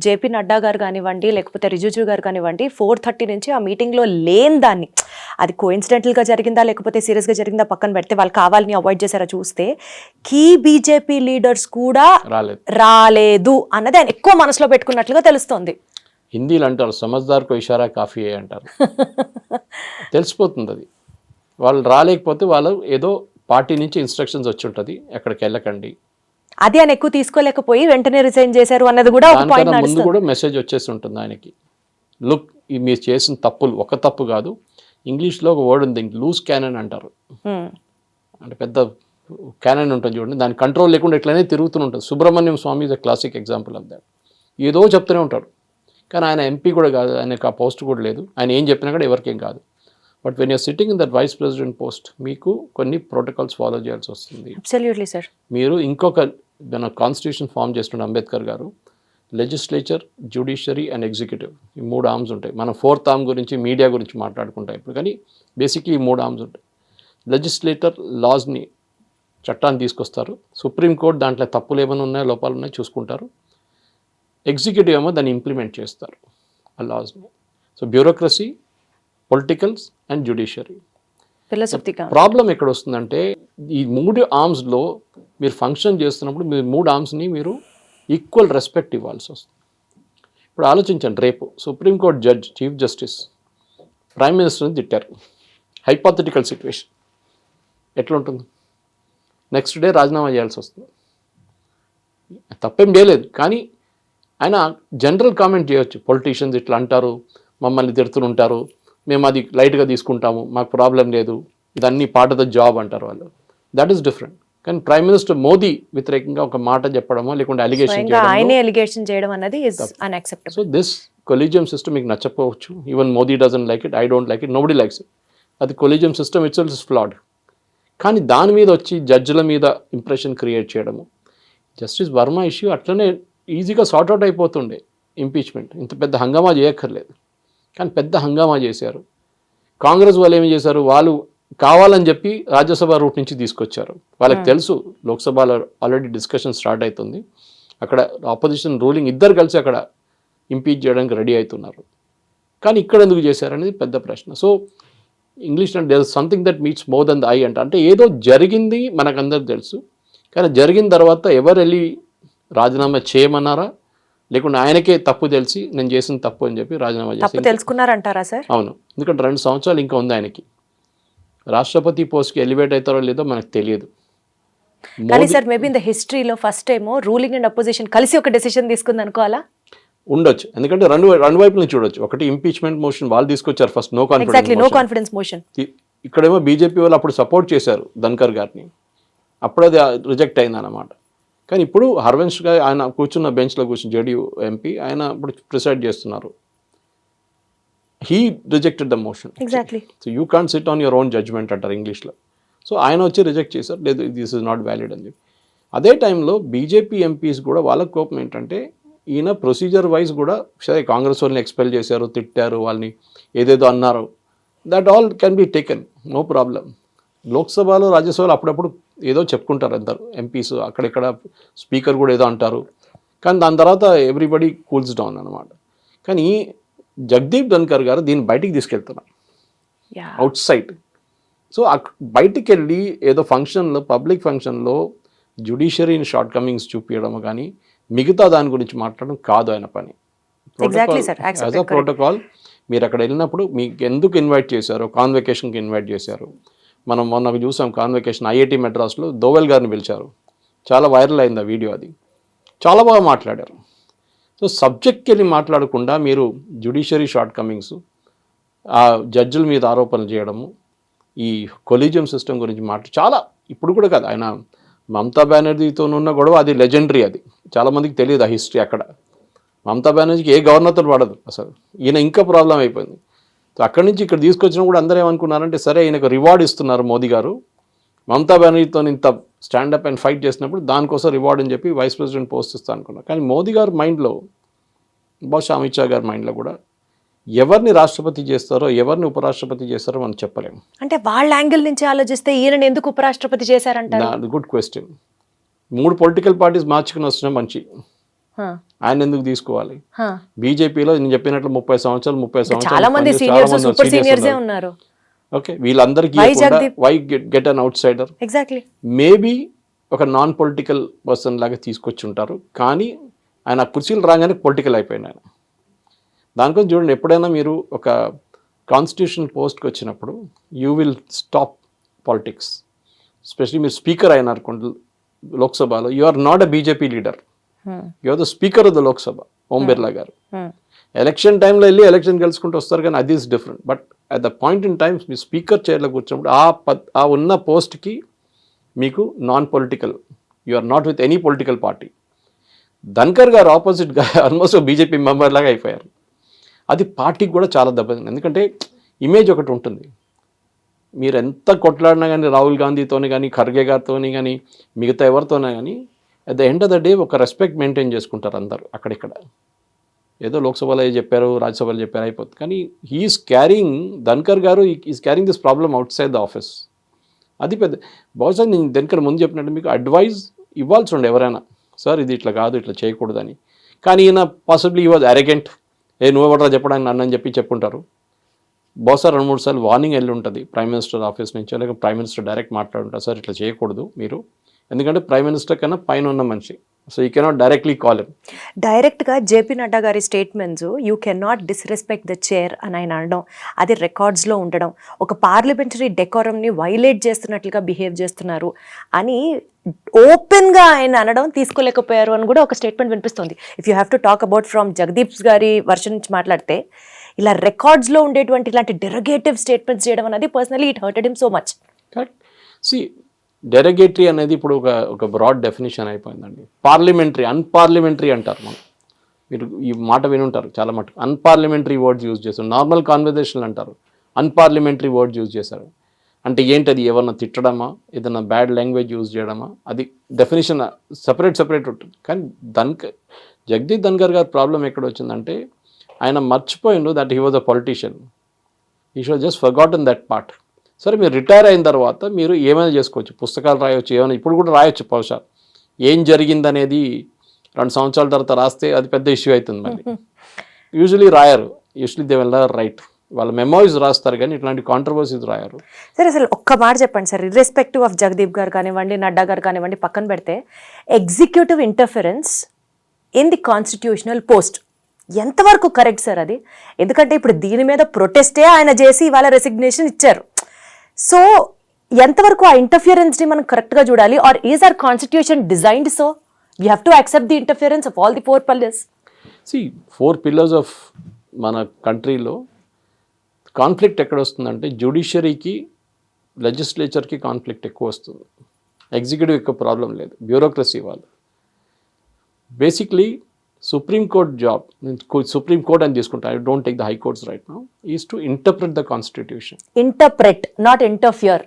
జేపీ నడ్డా గారు కానివ్వండి, లేకపోతే రిజిజు గారు కానివ్వండి, 4:30 నుంచి ఆ మీటింగ్లో లేని దాన్ని, అది కోఇన్సిడెంటల్గా జరిగిందా లేకపోతే సీరియస్గా జరిగిందా పక్కన పెడితే, వాళ్ళు కావాలని అవాయిడ్ చేశారా చూస్తే, కీ బీజేపీ లీడర్స్ కూడా రాలేదు అన్నది ఆయన ఎక్కువ మనసులో పెట్టుకున్నట్లుగా తెలుస్తోంది. హిందీలో అంటారు సమజ్దార్ కో ఇషారా కాఫీ అంటారు, తెలిసిపోతుంది అది. వాళ్ళు రాలేకపోతే వాళ్ళు ఏదో పార్టీ నుంచి ఇన్స్ట్రక్షన్స్ వచ్చి ఉంటుంది, ఎక్కడికి వెళ్ళకండి, అది ఆయన ఎక్కువ తీసుకోలేకపోయి వెంటనే రిజైన్ చేశారు అన్నది కూడా ఒక పాయింట్ నడుస్తుంది. ముందు కూడా మెసేజ్ వచ్చేసి ఉంటుంది ఆయనకి, లుక్ మీరు చేసిన తప్పులు ఒక తప్పు కాదు, ఇంగ్లీష్లో ఒక వర్డ్ ఉంది లూజ్ క్యానన్ అంటారు, అంటే పెద్ద క్యానన్ ఉంటుంది చూడండి, దాని కంట్రోల్ లేకుండా ఎట్లనే తిరుగుతూ ఉంటుంది. Subramanian Swamy is a classic example of that. ఏదో చెప్తూనే ఉంటాడు. కానీ ఆయన ఎంపీ కూడా కాదు, ఆయనకు ఆ పోస్ట్ కూడా లేదు, ఆయన ఏం చెప్పినా కూడా ఎవరికేం కాదు. But when you're sitting in that vice president post మీకు కొన్ని ప్రోటోకాల్స్ ఫాలో చేయాల్సి వస్తుంది. Absolutely sir. మీరు ఇంకొక మన కాన్స్టిట్యూషన్ ఫామ్ చేస్తున్న అంబేద్కర్ గారు లెజిస్లేచర్, జ్యుడిషియరీ అండ్ ఎగ్జిక్యూటివ్, ఈ 3 ఆర్మ్స్ ఉంటాయి. మనం 4th ఆర్మ్ గురించి మీడియా గురించి మాట్లాడుకుంటాం ఇప్పుడు, కానీ బేసిక్లీ ఈ 3 ఆర్మ్స్ ఉంటాయి. లెజిస్లేటర్ లాస్ని, చట్టాన్ని తీసుకొస్తారు. సుప్రీంకోర్టు దాంట్లో తప్పులు ఏమైనా ఉన్నాయో, లోపాలు ఉన్నాయో చూసుకుంటారు. ఎగ్జిక్యూటివ్ ఏమో దాన్ని ఇంప్లిమెంట్ చేస్తారు ఆ లాస్ని. So bureaucracy, politicals and judiciary. Problem ఎక్కడ వస్తుందంటే ఈ 3 ఆర్మ్స్లో మీరు ఫంక్షన్ చేస్తున్నప్పుడు మీరు 3 ఆర్మ్స్ని మీరు ఈక్వల్ రెస్పెక్ట్ ఇవ్వాల్సి వస్తుంది. ఇప్పుడు ఆలోచించండి, రేపు supreme court judge, chief justice prime మినిస్టర్ని తిట్టారు, హైపోథెటికల్ సిచ్యువేషన్ ఎట్లా ఉంటుంది? నెక్స్ట్ డే రాజీనామా చేయాల్సి వస్తుంది. తప్పేం చేయలేదు, కానీ ఆయన జనరల్ కామెంట్ చేయొచ్చు. పొలిటీషియన్స్ ఇట్లా అంటారు, మమ్మల్ని తిడుతుంటారు, మేము అది లైట్గా తీసుకుంటాము, మాకు ప్రాబ్లం లేదు, ఇదన్నీ పార్ట్ ఆఫ్ ద జాబ్ అంటారు వాళ్ళు. That is different. కానీ ప్రైమ్ మినిస్టర్ మోదీ వ్యతిరేకంగా ఒక మాట చెప్పడమో లేకుంటే అలిగేషన్ చేయడం అనేది unacceptable. So this collegium system మీకు నచ్చకపోవచ్చు. Even Modi doesn't like it, I don't like it, nobody likes it. అది collegium system itself is flawed. కానీ దాని మీద వచ్చి జడ్జిల మీద ఇంప్రెషన్ క్రియేట్ చేయడము, జస్టిస్ వర్మ ఇష్యూ అట్లనే ఈజీగా సార్ట్అవుట్ అయిపోతుండే. ఇంపీచ్మెంట్ ఇంత పెద్ద హంగామా చేయక్కర్లేదు, కానీ పెద్ద హంగామా చేశారు. కాంగ్రెస్ వాళ్ళు ఏమి చేశారు, వాళ్ళు కావాలని చెప్పి రాజ్యసభ రూట్ నుంచి తీసుకొచ్చారు. వాళ్ళకి తెలుసు లోక్సభలో ఆల్రెడీ డిస్కషన్ స్టార్ట్ అవుతుంది, అక్కడ ఆపోజిషన్ రూలింగ్ ఇద్దరు కలిసి అక్కడ ఇంపీచ్ చేయడానికి రెడీ అవుతున్నారు. కానీ ఇక్కడ ఎందుకు చేశారనేది పెద్ద ప్రశ్న. సో ఇంగ్లీష్ అంటే there is something that meets more than the eye అంటే ఏదో జరిగింది మనకందరికి తెలుసు, కానీ జరిగిన తర్వాత ఎవరు వెళ్ళి రాజీనామా చేయమన్నారా, లేకుంటే ఆయనకే తప్పు తెలిసి నేను చేసిన తప్పు అని చెప్పి రాజీనామా చేసి తెలుసుకున్నారంటారా సార్? అవును, ఎందుకంటే 2 సంవత్సరాలు ఇంకా ఉంది ఆయనకి. రాష్ట్రపతి పోస్ట్కి ఎలివేట్ అవుతారో లేదో మనకు తెలియదు. కానీ సార్ మేబీ ఇన్ ద హిస్టరీలో first time ruling and opposition కలిసి ఒక డెసిషన్ తీసుకుంది అనుకోవాలా? ఉండొచ్చు, ఎందుకంటే రెండు వైపులను చూడొచ్చు. ఒకటి ఇంపీచ్మెంట్ మోషన్ వాళ్ళు తీసుకొచ్చారు ఫస్ట్, నో కాన్ఫిడెన్స్ మోషన్. ఇక్కడేమో బీజేపీ వాళ్ళు అప్పుడు సపోర్ట్ చేశారు ధన్కర్ గారిని, అప్పుడు అది రిజెక్ట్ అయింది అన్నమాట. కానీ ఇప్పుడు హర్వంశ్ గారు ఆయన కూర్చున్న బెంచ్లో కూర్చుని జేడీయూ ఎంపీ, ఆయన ఇప్పుడు ప్రిసైడ్ చేస్తున్నారు. He rejected the motion. So you can't sit on your own judgement అంటారు ఇంగ్లీష్లో. సో ఆయన వచ్చి రిజెక్ట్ చేశారు, లేదు దిస్ ఇస్ నాట్ వ్యాలిడ్ అని చెప్పి. అదే టైంలో బీజేపీ ఎంపీస్ కూడా వాళ్ళ కోపం ఏంటంటే ఈయన ప్రొసీజర్ వైజ్ కూడా సరే కాంగ్రెస్ వాళ్ళని ఎక్స్పెల్ చేశారు, తిట్టారు, వాళ్ళని ఏదేదో అన్నారు, that all can be taken, no problem. లోక్సభలో రాజ్యసభలో అప్పుడప్పుడు ఏదో చెప్పుకుంటారు అందరు ఎంపీస్, అక్కడెక్కడ స్పీకర్ కూడా ఏదో అంటారు, కానీ దాని తర్వాత ఎవ్రీబడి కూల్స్ డౌన్ అనమాట. కానీ జగదీప్ ధన్కర్ గారు దీన్ని బయటికి తీసుకెళ్తున్నారు అవుట్ సైడ్. సో బయటికి వెళ్ళి ఏదో ఫంక్షన్లో, పబ్లిక్ ఫంక్షన్లో జ్యుడిషియరీని షార్ట్ కమింగ్స్ చూపించడం కానీ మిగతా దాని గురించి మాట్లాడడం కాదు ఆయన పని. యాజ్ అ ప్రోటోకాల్ మీరు అక్కడ వెళ్ళినప్పుడు మీకు ఎందుకు ఇన్వైట్ చేశారో, కాన్వెకేషన్కి ఇన్వైట్ చేశారు. మనం మొన్న చూసాం కాన్వెకేషన్, ఐఐటి మెడ్రాస్లో దోవెల్ గారిని పిలిచారు, చాలా వైరల్ అయింది ఆ వీడియో, అది చాలా బాగా మాట్లాడారు. సో సబ్జెక్ట్కి వెళ్ళి మాట్లాడకుండా మీరు జ్యుడిషియరీ షార్ట్ కమింగ్స్, ఆ జడ్జిల మీద ఆరోపణలు చేయడము, ఈ కొలీజియం సిస్టమ్ గురించి చాలా ఇప్పుడు కూడా కాదు, ఆయన మమతా బెనర్జీతో ఉన్న గొడవ అది లెజెండరీ, అది చాలామందికి తెలియదు ఆ హిస్టరీ. అక్కడ మమతా బెనర్జీకి ఏ గవర్నర్తో పడదు అసలు, ఈయన ఇంకా ప్రాబ్లం అయిపోయింది. సో అక్కడి నుంచి ఇక్కడ తీసుకొచ్చినా కూడా అందరూ ఏమనుకున్నారంటే సరే ఈయనకు రివార్డ్ ఇస్తున్నారు మోదీ గారు, మమతా బెనర్జీతో ఇంత స్టాండప్ అండ్ ఫైట్ చేసినప్పుడు దానికోసం రివార్డ్ అని చెప్పి వైస్ ప్రెసిడెంట్ పోస్ట్ ఇస్తా అనుకున్నారు. కానీ మోదీ గారి మైండ్లో, బహుశా అమిత్ షా గారి మైండ్లో కూడా ఎవరిని రాష్ట్రపతి చేస్తారో, ఎవరిని ఉపరాష్ట్రపతి చేస్తారో మనం చెప్పలేము. అంటే వాళ్ళ యాంగిల్ నుంచి ఆలోచిస్తే ఈయన ఎందుకు ఉపరాష్ట్రపతి చేశారంటారు? Good question. 3 పొలిటికల్ పార్టీస్ మార్చుకుని వస్తున్నా మంచి, ఆయన ఎందుకు తీసుకోవాలి? బీజేపీలో నేను చెప్పినట్లు 30 సంవత్సరాలు చాలా మంది సీనియర్స్, సూపర్ సీనియర్స్ ఉన్నారు. ఓకే, వీళ్ళందరికీ why get an outsider? Exactly. Maybe ఒక నాన్ పొలిటికల్ పర్సన్ లాగా తీసుకొచ్చి ఉంటారు, కానీ ఆయన కుర్చీలు రాగానే పొలిటికల్ అయిపోయింది ఆయన. దానికోసం చూడండి, ఎప్పుడైనా మీరు ఒక కాన్స్టిట్యూషన్ పోస్ట్కి వచ్చినప్పుడు you will stop politics. Especially మీరు స్పీకర్ అయినారు లోక్సభలో, you are not a BJP leader, you are the speaker of the Lok Sabha, Om Birla గారు. ఎలక్షన్ టైంలో వెళ్ళి ఎలక్షన్ గెలుచుకుంటూ వస్తారు, కానీ అది is different. But at the point in times మీ స్పీకర్ చైర్లో కూర్చున్నప్పుడు ఆ ఉన్న పోస్ట్కి మీకు non political, you are not with any political party, Dhankhar గారు ఆపోజిట్గా ఆల్మోస్ట్ బీజేపీ మెంబర్ లాగా అయిపోయారు. అది పార్టీకి కూడా చాలా దెబ్బతింది. ఎందుకంటే ఇమేజ్ ఒకటి ఉంటుంది. మీరు ఎంత కొట్లాడినా కానీ రాహుల్ గాంధీతోని కానీ ఖర్గే గారితో కానీ మిగతా ఎవరితోనే కానీ at the end of the day ఒక రెస్పెక్ట్ మెయింటైన్ చేసుకుంటారు అందరు అక్కడిక్కడ. ఏదో లోక్సభలో చెప్పారు, రాజ్యసభలో చెప్పారు అయిపోతుంది. కానీ హీఈస్ క్యారింగ్, ధన్కర్ గారు is carrying this problem out side the office. అది పెద్ద బహుశా నేను ధన్కర్ ముందు చెప్పినట్టు మీకు అడ్వైజ్ ఇవ్వాల్సి ఉండే ఎవరైనా, సార్ ఇది ఇట్లా కాదు, ఇట్లా చేయకూడదని. కానీ ఈయన పాసిబ్లీ ఈ వాజ్ అరెగెంట్, నువ్వు ఎవడరా చెప్పడానికి నన్ను అని చెప్పి చెప్పుకుంటారు. బహుశా 2-3 సార్లు వార్నింగ్ వెళ్ళి ఉంటుంది ప్రైమ్ మినిస్టర్ ఆఫీస్ నుంచి, లేకపోతే ప్రైమ్ మినిస్టర్ డైరెక్ట్ మాట్లాడుంటారు, సార్ ఇట్లా చేయకూడదు మీరు, ఎందుకంటే ప్రైమ్ మినిస్టర్ కన్నా పైన ఉన్న మనిషి, so you cannot directly call him. డైరెక్ట్గా జేపీ నడ్డా గారి statements you can not disrespect the chair అని ఆయన అనడం, అది రికార్డ్స్లో ఉండడం, ఒక పార్లమెంటరీ డెకోరంని వైలేట్ చేస్తున్నట్లుగా బిహేవ్ చేస్తున్నారు అని ఓపెన్గా ఆయన అనడం తీసుకోలేకపోయారు అని కూడా ఒక స్టేట్మెంట్ వినిపిస్తుంది. If you have to talk about from Jagdeep గారి వర్షన్ నుంచి మాట్లాడితే, ఇలా రికార్డ్స్లో ఉండేటువంటి ఇలాంటి డెరగేటివ్ స్టేట్మెంట్స్ చేయడం అనేది personally it hurted him so much. Correct. See derogatory అనేది ఇప్పుడు ఒక బ్రాడ్ డెఫినేషన్ అయిపోయిందండి. పార్లమెంటరీ, అన్పార్లమెంటరీ అంటారు. మీరు ఈ మాట వినుంటారు చాలా మటుకు. అన్పార్లమెంటరీ వర్డ్స్ యూజ్ చేస్తారు. నార్మల్ కాన్వర్జేషన్ అంటారు, అన్పార్లమెంటరీ వర్డ్స్ యూజ్ చేశారు. అంటే ఏంటది, ఎవరన్నా తిట్టడమా, ఏదైనా బ్యాడ్ లాంగ్వేజ్ యూజ్ చేయడమా, అది డెఫినేషన్ సపరేట్ ఉంటుంది. కానీ జగదీప్ ధన్కర్ గారి ప్రాబ్లం ఎక్కడ వచ్చిందంటే, ఆయన మర్చిపోయిండు that he was a politician. He should just forgotten that part. సరే మీరు రిటైర్ అయిన తర్వాత మీరు ఏమైనా చేసుకోవచ్చు, పుస్తకాలు రాయొచ్చు, ఏమైనా ఇప్పుడు కూడా రాయొచ్చు. బహుశా ఏం జరిగిందనేది 2 సంవత్సరాల తర్వాత రాస్తే అది పెద్ద ఇష్యూ అవుతుంది. మళ్ళీ యూజువలీ రాయరు, యూజువలీ దే విల్ రైట్, వాళ్ళ మెమోరీస్ రాస్తారు కానీ ఇట్లాంటి కాంట్రవర్సీస్ రాయరు. సరే అసలు ఒక్క మాట చెప్పండి సార్, ఇర్రెస్పెక్టివ్ ఆఫ్ జగదీప్ గారు కానివ్వండి, నడ్డా గారు కానివ్వండి, పక్కన పెడితే executive interference in the constitutional post ఎంతవరకు కరెక్ట్ సార్ అది? ఎందుకంటే ఇప్పుడు దీని మీద ప్రొటెస్టే ఆయన చేసి ఇవాళ రెసిగ్నేషన్ ఇచ్చారు. సో ఎంతవరకు ఆ ఇంటర్ఫియరెన్స్ని మనం కరెక్ట్గా చూడాలి? Or is our constitution designed so you have to accept the interference of all the 4 pillars? See, 4 pillars of మన కంట్రీలో కాన్ఫ్లిక్ట్ ఎక్కడ వస్తుందంటే, జ్యుడిషియరీకి లెజిస్లేచర్కి కాన్ఫ్లిక్ట్ ఎక్కువ వస్తుంది. ఎగ్జిక్యూటివ్ ఎక్కువ ప్రాబ్లం లేదు, బ్యూరోక్రసీ వాళ్ళు. బేసిక్లీ సుప్రీంకోర్ట్ జాబ్, సుప్రీంకోర్ట్ అని తీసుకుంటా, I don't take the high courts right now, is to interpret the constitution. Interpret, not interfere.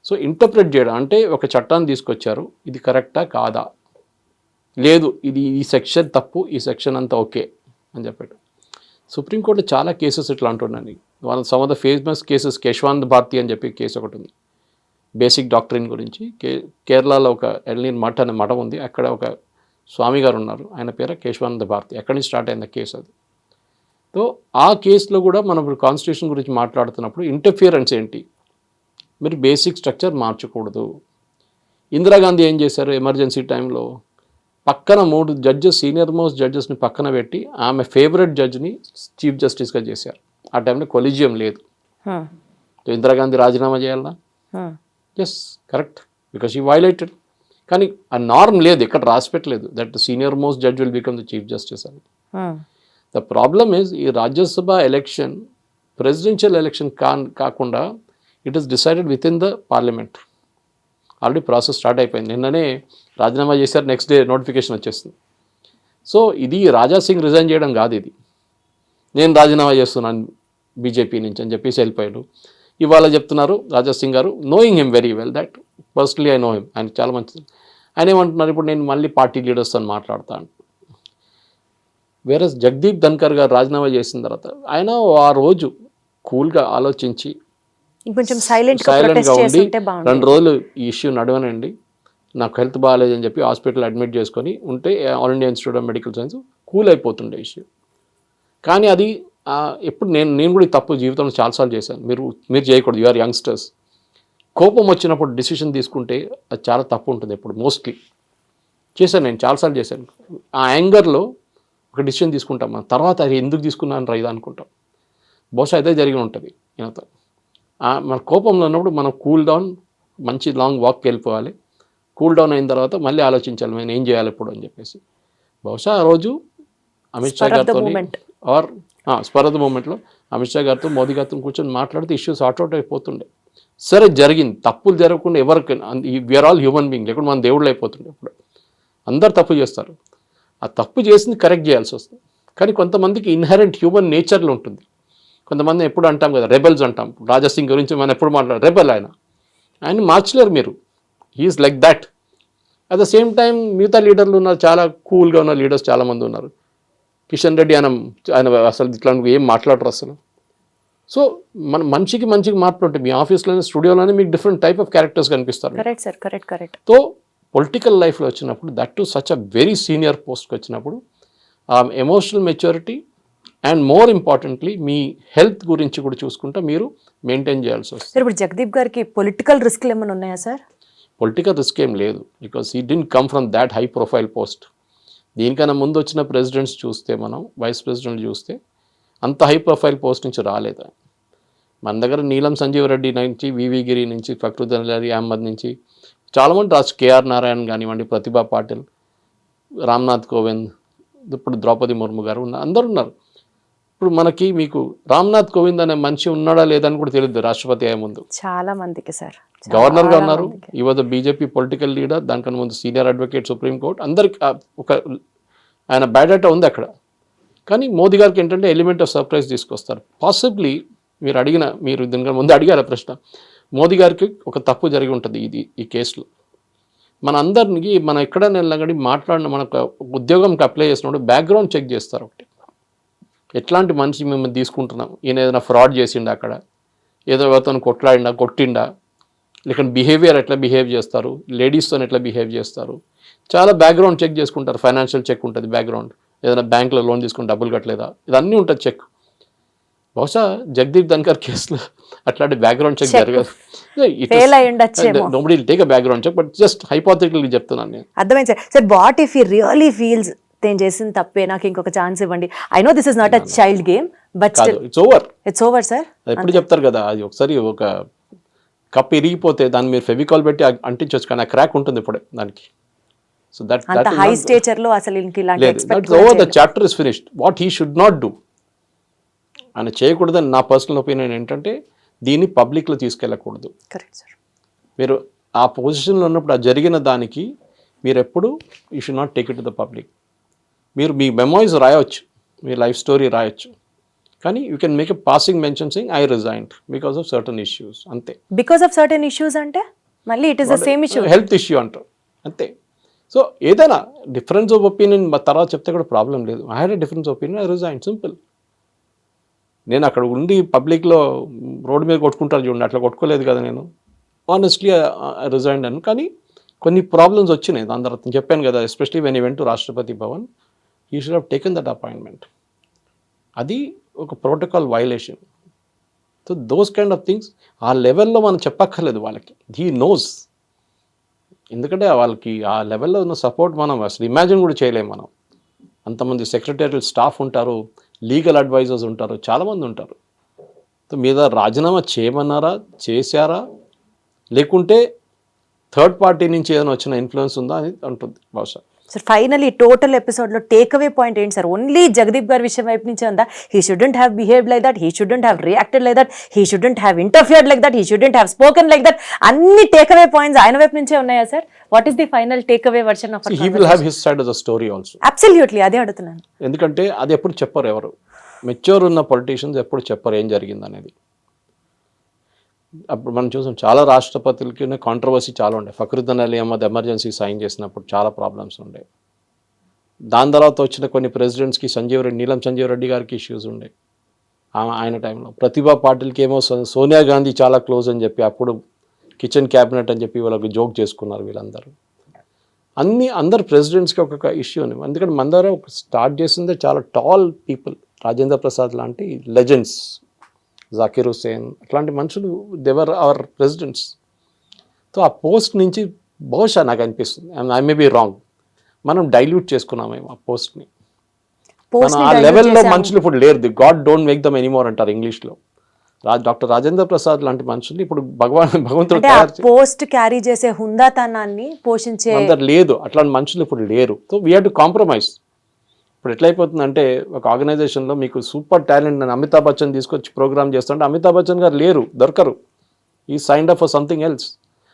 So interpret చేయడం అంటే ఒక చట్టాన్ని తీసుకొచ్చారు, ఇది కరెక్టా కాదా, లేదు ఇది ఈ సెక్షన్ తప్పు, ఈ సెక్షన్ అంతా ఓకే అని చెప్పాడు. సుప్రీంకోర్టులో చాలా కేసెస్ ఇట్లా అంటున్నాను. వాళ్ళ some of the famous cases, Kesavananda Bharati అని చెప్పి కేసు ఒకటి ఉంది, బేసిక్ డాక్టరీన్ గురించి. కేరళలో ఒక ఎల్నీర్ మఠ్ అనే మఠం ఉంది, అక్కడ ఒక స్వామి గారు ఉన్నారు, ఆయన పేరు కేశవానంద భారతి. అక్కడి నుంచి స్టార్ట్ అయింది కేసు అది. సో ఆ కేసులో కూడా మనం ఇప్పుడు కాన్స్టిట్యూషన్ గురించి మాట్లాడుతున్నప్పుడు ఇంటర్ఫియరెన్స్ ఏంటి, మీరు బేసిక్ స్ట్రక్చర్ మార్చకూడదు. ఇందిరాగాంధీ ఏం చేశారు, ఎమర్జెన్సీ టైంలో పక్కన 3 జడ్జెస్, సీనియర్ మోస్ట్ జడ్జెస్ని పక్కన పెట్టి ఆమె ఫేవరెట్ జడ్జిని చీఫ్ జస్టిస్గా చేశారు. ఆ టైంలో కొలిజియం లేదు. ఇందిరాగాంధీ రాజీనామా చేయాలా? ఎస్, కరెక్ట్, బికాస్ ఈ వైలేటెడ్. కానీ ఆ నార్మ్ లేదు, ఇక్కడ రాసి పెట్టలేదు that senior most judge will become the chief justice అని. ద ప్రాబ్లమ్ ఈజ్, ఈ రాజ్యసభ ఎలక్షన్ ప్రెసిడెన్షియల్ ఎలక్షన్ కాకుండా it is decided with in the parliament. Already process start అయిపోయింది. నిన్ననే రాజీనామా చేశారు, నెక్స్ట్ డే నోటిఫికేషన్ వచ్చేస్తుంది. సో ఇది రాజా సింగ్ రిజైన్ చేయడం కాదు, ఇది నేను రాజీనామా చేస్తున్నాను బీజేపీ నుంచి అని చెప్పేసి వెళ్ళిపోయాడు. ఇవాళ చెప్తున్నారు రాజా సింగ్ గారు, knowing him very well, that personally I know him, ఆయన చాలా మంచిది. ఆయన ఏమంటున్నారు, ఇప్పుడు నేను మళ్ళీ పార్టీ లీడర్స్తో మాట్లాడతాను. వేరే జగదీప్ ధన్కర్ గారు రాజీనామా చేసిన తర్వాత ఆయన ఆ రోజు కూల్గా ఆలోచించి కొంచెం సైలెంట్గా ఉండి 2 రోజులు ఈ ఇష్యూ నడవనండి, నాకు హెల్త్ బాగాలేదని చెప్పి హాస్పిటల్ అడ్మిట్ చేసుకొని ఉంటే All India Institute of Medical Science cool అయిపోతుండే ఇష్యూ. కానీ అది ఎప్పుడు నేను కూడా ఈ తప్పు జీవితంలో చాలాసార్లు చేశాను. మీరు చేయకూడదు, యు ఆర్ యంగ్స్టర్స్. కోపం వచ్చినప్పుడు డిసిషన్ తీసుకుంటే అది చాలా తప్పు ఉంటుంది. ఎప్పుడు మోస్ట్లీ చేశాను, నేను చాలాసార్లు చేశాను. ఆ యాంగర్లో ఒక డిసిషన్ తీసుకుంటాం, మనం తర్వాత అది ఎందుకు తీసుకున్నాను రైదా అనుకుంటాం. బహుశా అదే జరిగి ఉంటుంది ఈయనతో. మన కోపంలో ఉన్నప్పుడు మనం కూల్ డౌన్, మంచి లాంగ్ వాక్కి వెళ్ళిపోవాలి. కూల్ డౌన్ అయిన తర్వాత మళ్ళీ ఆలోచించాలి నేను ఏం చేయాలి ఇప్పుడు అని చెప్పేసి. బహుశా ఆ రోజు అమిత్ షా గారితో ఆర్ స్పర్ ఆఫ్ ద మూమెంట్లో అమిత్ షా గారితో, మోదీ గారితో కూర్చొని మాట్లాడితే ఇష్యూస్ సార్ట్అవుట్ అయిపోతుండే. సరే జరిగింది, తప్పులు జరగకుండా ఎవరికి, వీఆర్ ఆల్ హ్యూమన్ బీయింగ్, లేకుండా మన దేవుళ్ళు అయిపోతుండే. ఇప్పుడు అందరు తప్పు చేస్తారు. ఆ తప్పు చేసింది కరెక్ట్ చేయాల్సి వస్తుంది. కానీ కొంతమందికి ఇన్హెరెంట్ హ్యూమన్ నేచర్లో ఉంటుంది. కొంతమంది ఎప్పుడు అంటాం కదా, రెబెల్స్ అంటాం. రాజాసింగ్ గురించి మనం ఎప్పుడు మాట్లాడారు, రెబెల్ ఆయన మార్చలేరు మీరు. He's like that. At the same time మిగతా లీడర్లు ఉన్నారు, చాలా కూల్గా ఉన్న లీడర్స్ చాలామంది ఉన్నారు. కిషన్ రెడ్డి ఆయన అసలు ఇట్లా ఏం మాట్లాడరు అసలు. సో మన మనిషికి మార్పులు ఉంటాయి. మీ ఆఫీస్లోనే, స్టూడియోలోనే మీకు డిఫరెంట్ టైప్ ఆఫ్ క్యారెక్టర్స్ కనిపిస్తారు. Correct sir, correct. So political లైఫ్లో వచ్చినప్పుడు, that to such a very senior పోస్ట్కి వచ్చినప్పుడు ఆ emotional maturity and more importantly me health గురించి కూడా చూసుకుంటా మీరు మెయింటైన్ చేయాల్సి వస్తుంది. సార్ ఇప్పుడు జగదీప్ గారికి పొలిటికల్ రిస్క్లు ఏమైనా ఉన్నాయా సార్? పొలిటికల్ రిస్క్ ఏం లేదు, because he didn't come from that high profile post. దీనికన్నా ముందు వచ్చిన ప్రెసిడెంట్స్ చూస్తే, మనం వైస్ ప్రెసిడెంట్ చూస్తే అంత హై ప్రొఫైల్ పోస్ట్ నుంచి రాలేదు. మన దగ్గర నీలం సంజీవ్ రెడ్డి నుంచి, వివి గిరి నుంచి, ఫక్రుద్దీన్ అలీ అహ్మద్ నుంచి చాలామంది రాజు, కేఆర్ నారాయణ్ కానివ్వండి, ప్రతిభా పాటిల్, రామ్నాథ్ కోవింద్, ఇప్పుడు ద్రౌపది ముర్ము గారు అందరు ఉన్నారు. ఇప్పుడు మీకు రామ్నాథ్ కోవింద్ అనే మనిషి ఉన్నాడా లేదని కూడా తెలియదు రాష్ట్రపతి అయ్యే ముందు. చాలా మందికి సార్ గవర్నర్గా ఉన్నారు. ఈ వాజ్ బీజేపీ పొలిటికల్ లీడర్, దానికన్నా ముందు సీనియర్ అడ్వకేట్ సుప్రీంకోర్టు, అందరికి ఒక ఆయన బయోడేటా ఉంది అక్కడ. కానీ మోదీ గారికి ఏంటంటే ఎలిమెంట్ ఆఫ్ సర్ప్రైజ్ తీసుకొస్తారు. పాసిబ్లీ మీరు దీనికన్నా ముందు అడిగారు ప్రశ్న, మోదీ గారికి ఒక తప్పు జరిగి ఉంటుంది ఈ కేసులో. మనం ఎక్కడైనా వెళ్ళగడి మాట్లాడిన, మనకు ఉద్యోగంకి అప్లై చేసినప్పుడు బ్యాక్గ్రౌండ్ చెక్ చేస్తారు. ఒకటి, ఎట్లాంటి మనిషి మిమ్మల్ని తీసుకుంటున్నాం, ఈయన ఏదైనా ఫ్రాడ్ చేసిండా, అక్కడ ఏదో ఎవరితో కొట్టిండా, లేకపోతే బిహేవియర్ ఎట్లా బిహేవ్ చేస్తారు, లేడీస్తో ఎట్లా బిహేవ్ చేస్తారు, చాలా బ్యాక్గ్రౌండ్ చెక్ చేసుకుంటారు. ఫైనాన్షియల్ చెక్ ఉంటుంది, బ్యాక్గ్రౌండ్, ఏదైనా బ్యాంకులో లోన్ తీసుకుని డబ్బులు కట్టలేదా, ఇదన్నీ ఉంటుంది చెక్. బహుశా జగదీప్ ధన్కర్ కేసులో అట్లాంటి బ్యాక్గ్రౌండ్ చెక్ జరగదు. Nobody will take a background check, but just hypothetically చెప్తున్నాను నేను. అర్థమైంది sir. What if he really feels నేను చేసిన తప్పే, నాకు ఇంకొక ఛాన్స్ ఇవ్వండి. I know this is not a child game, but it's over sir. ఎప్పుడు చెప్తారు కదా, అది ఒకసారి ఒక కప్ ఇరిగిపోతే దాన్ని మీరు ఫెవికాల్ పెట్టి అంటించవచ్చు, కానీ ఆ క్రాక్ ఉంటుంది ఇప్పుడే దానికి. సో దట్ హై స్టేచర్ లో అసలు ఇలాంటి expect the chapter is finished. What he should not do, ఆయన చేయకూడదని నా పర్సనల్ ఒపీనియన్ ఏంటంటే, దీన్ని పబ్లిక్లో తీసుకెళ్ళకూడదు. Correct sir. మీరు ఆ పొజిషన్లో ఉన్నప్పుడు ఆ జరిగిన దానికి మీరు ఎప్పుడు you should not take it to the public. మీరు మీ మెమోరీస్ రాయవచ్చు, మీ లైఫ్ స్టోరీ రాయొచ్చు, కానీ you can make a passing mention saying I resigned because of certain issues, అంతే. బికాస్ ఆఫ్ సర్టన్ ఇష్యూస్ అంటే మళ్ళీ it is the same issue, health issue అంటారు, అంతే. So ఏదైనా డిఫరెన్స్ ఆఫ్ ఒపీనియన్ తర్వాత చెప్తే కూడా ప్రాబ్లం లేదు. I had a difference opinion, I resign, simple. నేను అక్కడ ఉండి పబ్లిక్లో రోడ్డు మీద కొట్టుకుంటారు చూడండి, అట్లా కొట్టుకోలేదు కదా నేను. ఆనెస్ట్లీ ఐ రిజైన్డ్ అని. కానీ కొన్ని ప్రాబ్లమ్స్ వచ్చినాయి దాని తర్వాత. చెప్పాను కదా, ఎస్పెషలీ వెన్ ఈ went to Rashtrapati Bhavan, he should have taken that appointment. అది ఒక protocol violation. So those kind of things ఆ లెవెల్లో మనం చెప్పక్కర్లేదు వాళ్ళకి, హీ నోస్. ఎందుకంటే వాళ్ళకి ఆ లెవెల్లో ఉన్న సపోర్ట్ మనం అసలు ఇమాజిన్ కూడా చేయలేము. మనం అంతమంది సెక్రటరియల్ స్టాఫ్ ఉంటారు, లీగల్ అడ్వైజర్స్ ఉంటారు, చాలామంది ఉంటారు. సో మీద రాజీనామా చేయమన్నారా, చేశారా, లేకుంటే థర్డ్ పార్టీ నుంచి ఏదైనా వచ్చిన ఇన్ఫ్లుయెన్స్ ఉందా అని ఉంటుంది బహుశా. సార్ ఫైనలీ టోటల్ ఎపిసోడ్లో టేక్ అవే పాయింట్ ఏంటి సార్? ఓన్లీ జగదీప్ గారి విషయం వైపు నుంచే ఉందా? He shouldn't have behaved like that, he shouldn't have reacted like that, he shouldn't have interfered like that, he shouldn't have spoken like that, అన్ని take away points ఆయన వైపు నుంచే ఉన్నాయా sir? What is the final take away version of? He will have his side of the story also. Absolutely, అదే అడుగుతున్నాను. ఎందుకంటే అది ఎప్పుడు చెప్పరు ఎవరు. మెచ్యూర్ ఉన్న పొలిటీషియన్స్ ఎప్పుడు చెప్పరు ఏం జరిగింది అనేది. అప్పుడు మనం చూసాం చాలా రాష్ట్రపతులకి కాంట్రవర్సీ చాలా ఉండే. ఫక్రుద్దీన్ అలీ అహ్మద్ ఎమర్జెన్సీ సైన్ చేసినప్పుడు చాలా ప్రాబ్లమ్స్ ఉండే. దాని తర్వాత వచ్చిన కొన్ని ప్రెసిడెంట్స్కి నీలం సంజీవ్ రెడ్డి గారికి ఇష్యూస్ ఉండే ఆయన టైంలో. ప్రతిభా పాటిల్కి ఏమో సోనియా గాంధీ చాలా క్లోజ్ అని చెప్పి అప్పుడు కిచెన్ క్యాబినెట్ అని చెప్పి వాళ్ళకి జోక్ చేసుకున్నారు వీళ్ళందరూ. అందరు ప్రెసిడెంట్స్కి ఒక్కొక్క ఇష్యూ ఉంది. ఎందుకంటే మన దగ్గర స్టార్ట్ చేసిందే చాలా టాల్ పీపుల్, రాజేంద్ర ప్రసాద్ లాంటి లెజెండ్స్, జాకిర్ హుసేన్, అట్లాంటి మనుషులు దేవర్ అవర్ ప్రెసిడెంట్స్. సో ఆ పోస్ట్ నుంచి బహుశా నాకు అనిపిస్తుంది, ఐ మే బీ రాంగ్, మనం డైల్యూట్ చేసుకున్నామేమో ఆ పోస్ట్ని. ఆ లెవెల్లో మనుషులు ఇప్పుడు లేరు. The God don't make them anymore అంటారు ఇంగ్లీష్లో. డాక్టర్ రాజేంద్ర ప్రసాద్ లాంటి మనుషులు ఇప్పుడు భగవంతుడు పోస్ట్ క్యారీ చేసే హుందాతనాన్ని పోషించే అందరు లేదు, అట్లాంటి మనుషులు ఇప్పుడు లేరు. So we have to compromise. ఇప్పుడు ఎట్లయిపోతుందంటే ఒక ఆర్గనైజేషన్లో మీకు సూపర్ టాలెంట్ నేను అమితాబ్ బచ్చన్ తీసుకొచ్చి ప్రోగ్రామ్ చేస్తుంటే అమితాబ్ బచ్చన్ గారు లేరు, దొరకరు, ఈ signed up for something else.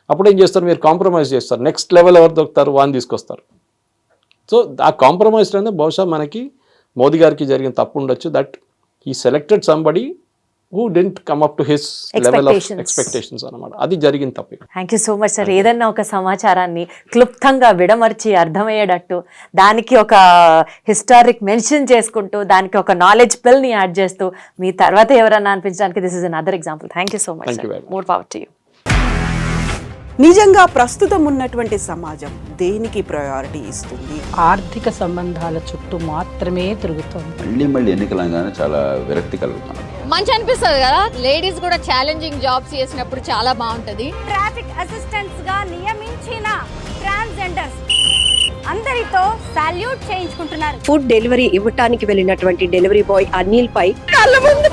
అప్పుడు ఏం చేస్తారు, మీరు కాంప్రమైజ్ చేస్తారు. నెక్స్ట్ లెవెల్ ఎవరు దొరుకుతారు, వాని తీసుకొస్తారు. సో ఆ కాంప్రమైజ్లోనే బహుశా మనకి మోదీ గారికి జరిగిన తప్పు ఉండొచ్చు, that he selected somebody who didn't come up to his level of expectations అనమాట. అది జరిగిన తప్పు. Thank you so much sir. ఏదన్నా ఒక సమాచారాన్ని క్లుప్తంగా విడమర్చి అర్థమయ్యేటట్టు దానికి ఒక హిస్టారిక్ మెన్షన్ చేసుకుంటూ దానికి ఒక నాలెడ్జ్ పిల్ని యాడ్ చేస్తూ మీ తర్వాత ఎవరన్నా అనిపించడానికి this is an other example. Thank you so much Thank you very sir. much. More power to you. నిజంగా ప్రస్తుతం ఉన్నటువంటి సమాజం దేనికి ప్రయారిటీ ఇస్తుంది? ఆర్థిక సంబంధాల చుట్టూ మాత్రమే తిరుగుతోంది. మళ్ళీ ఎన్నికలంగానే చాలా విరక్తి కలుగుతున్నాం. మంచి అనిపిస్తుంది కదా, లేడీస్ కూడా ఛాలెంజింగ్ జాబ్స్ చేసినప్పుడు చాలా బాగుంటది. ట్రాఫిక్ అసిస్టెంట్స్ గా నియమించిన ట్రాన్స్జెండర్స్ అందరితో సాల్యూట్ చేయించుకుంటున్నారు. ఫుడ్ డెలివరీ ఇవ్వటానికి వెళ్ళినటువంటి డెలివరీ బాయ్ అనిల్ పై కళ్ళ ముందు